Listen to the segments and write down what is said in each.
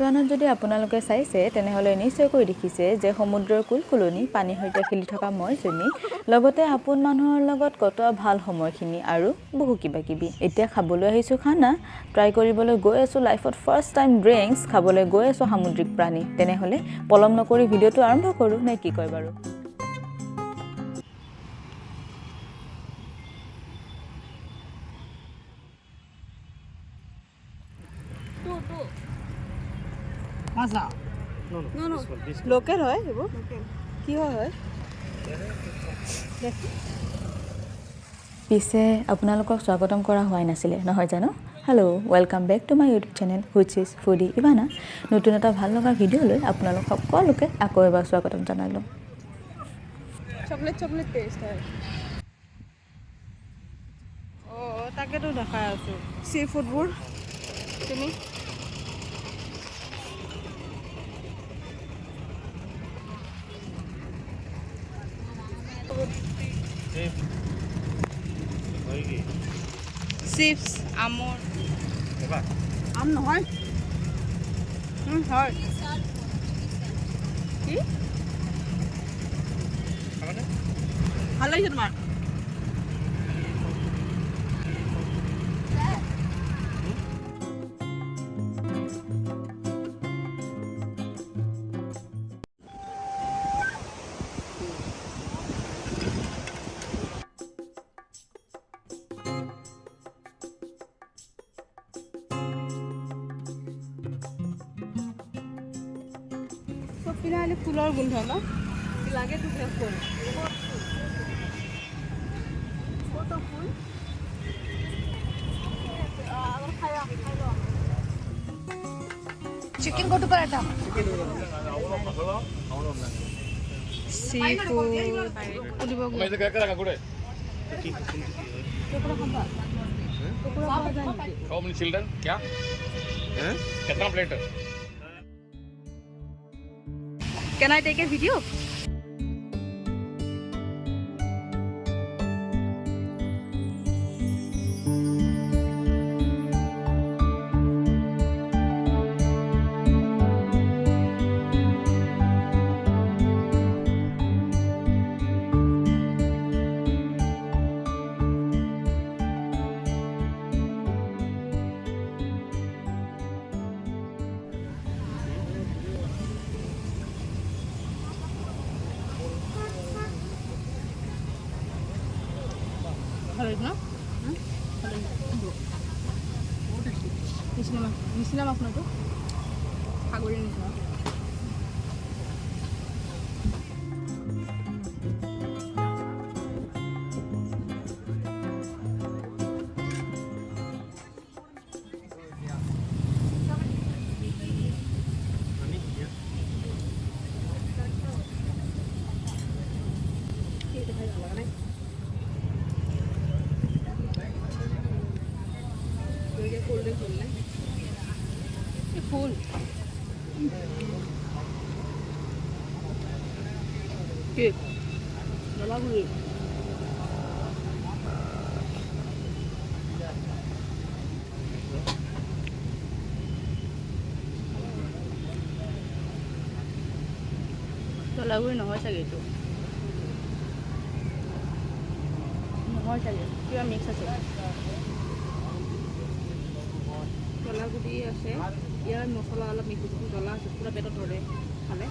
বৰ্তমানত যদি আপোনালোকে চাইছে তেনেহ'লে নিশ্চয়কৈ দেখিছে যে সমুদ্ৰৰ কুলকুলনি পানীৰ সৈতে খেলি থকা মইজনী লগতে আপোন মানুহৰ লগত কটোৱা ভাল সময়খিনি আৰু বহু কিবাকিবি এতিয়া খাবলৈ আহিছোঁ খানা ট্ৰাই কৰিবলৈ গৈ আছোঁ লাইফত ফাৰ্ষ্ট টাইম ড্ৰিংকছ খাবলৈ গৈ আছোঁ সামুদ্ৰিক প্ৰাণী তেনেহ'লে পলম নকৰি ভিডিঅ'টো আৰম্ভ কৰোঁ নে কি কয় বাৰু Masa? No. লোকেল হয় এইবোৰ কি হয় পিছে আপোনালোকক স্বাগতম কৰা হোৱাই নাছিলে নহয় জানো hello' welcome back to my YouTube channel which is foodie Ivana নতুন এটা ভাল লগা ভিডিঅ' লৈ আপোনালোক সকলোকে আকৌ এবাৰ স্বাগতম জনালোঁ চকলেট টেষ্ট হয় তাকেতো দেখাই আছো সি ফুডবোৰ তুমি চিপছ আমৰ আম নহয় হয় কি ভাল লাগিছে তোমাৰ চব পিনে খালি ফুলৰ গোন্ধ ন লাগে তো ফুল চিকেন কোটো paratha seafood How many children? क्या? कितना plate? Can I take a video? না নিচিনা মাছ নতো সাগৰীয় নিচিনা ফুল কি জলাগুৰি জলাগুৰি নহয় চাগে এইটো নহয় চাগে কিবা মিক্স আছে জলাগুৰি আছে ইয়াৰ মছলা অলপ মিক্স আছে জ্বলা আছে পুৰা পেটত ধৰে খালে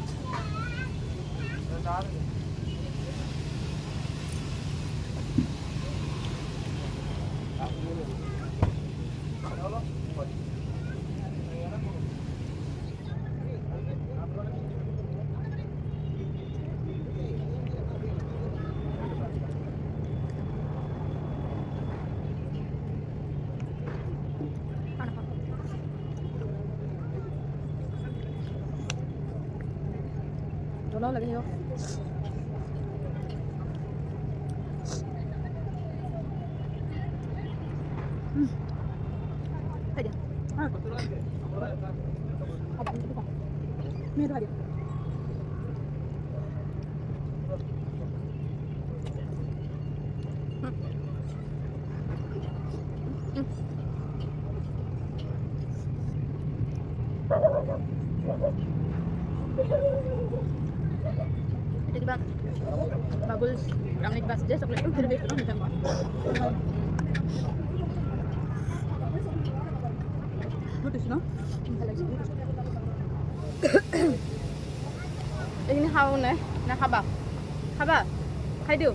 জ্বলাও লাগে হিৰক খাই দিয়া মেয়েটো খাই দিয়া Bubbles, yang naik bus dia coklat itu gede banget kan Pak. Bagus no? Ini খাও নে না খাবা খাবা খাই দিও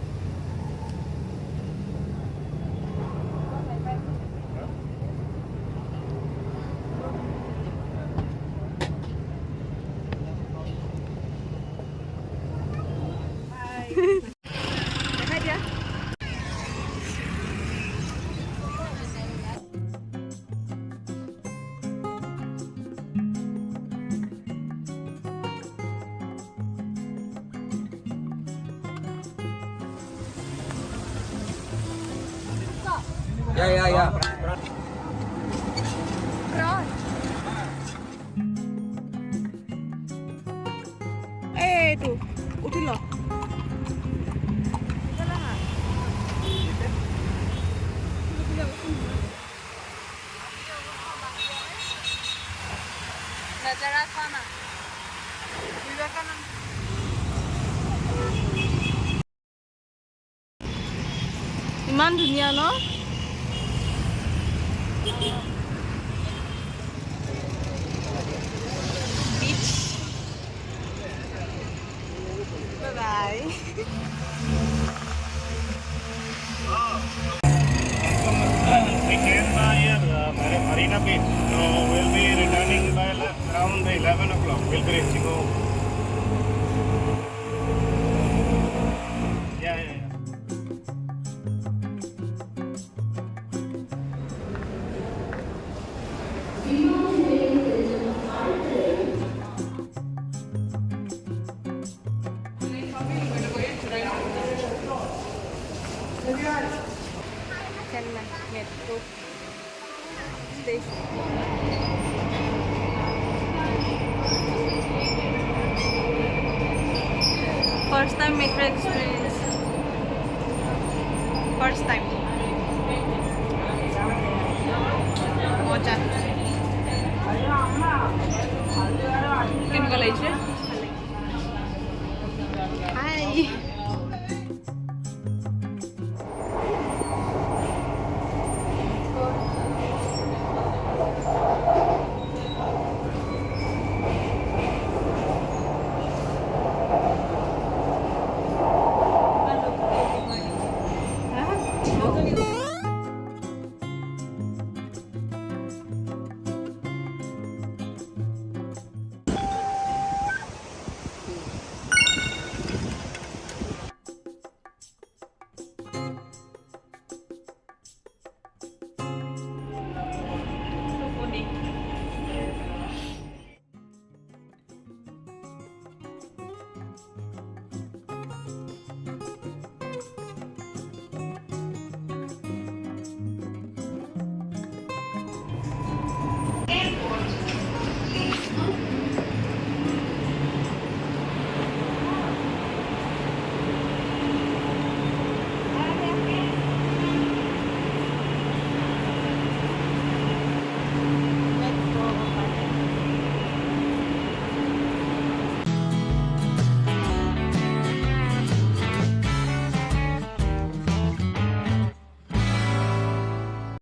দেখাই দিয়া Ya. এইটো উঠি ল ইমান ধুনীয়া ন by We came by here, Marina Beach. So we'll be returning by around 11 o'clock. We'll be reaching home. Yeah. Chennai Metro Station. First time metro experience. First time. মজা কেনেকুৱা লাগিছে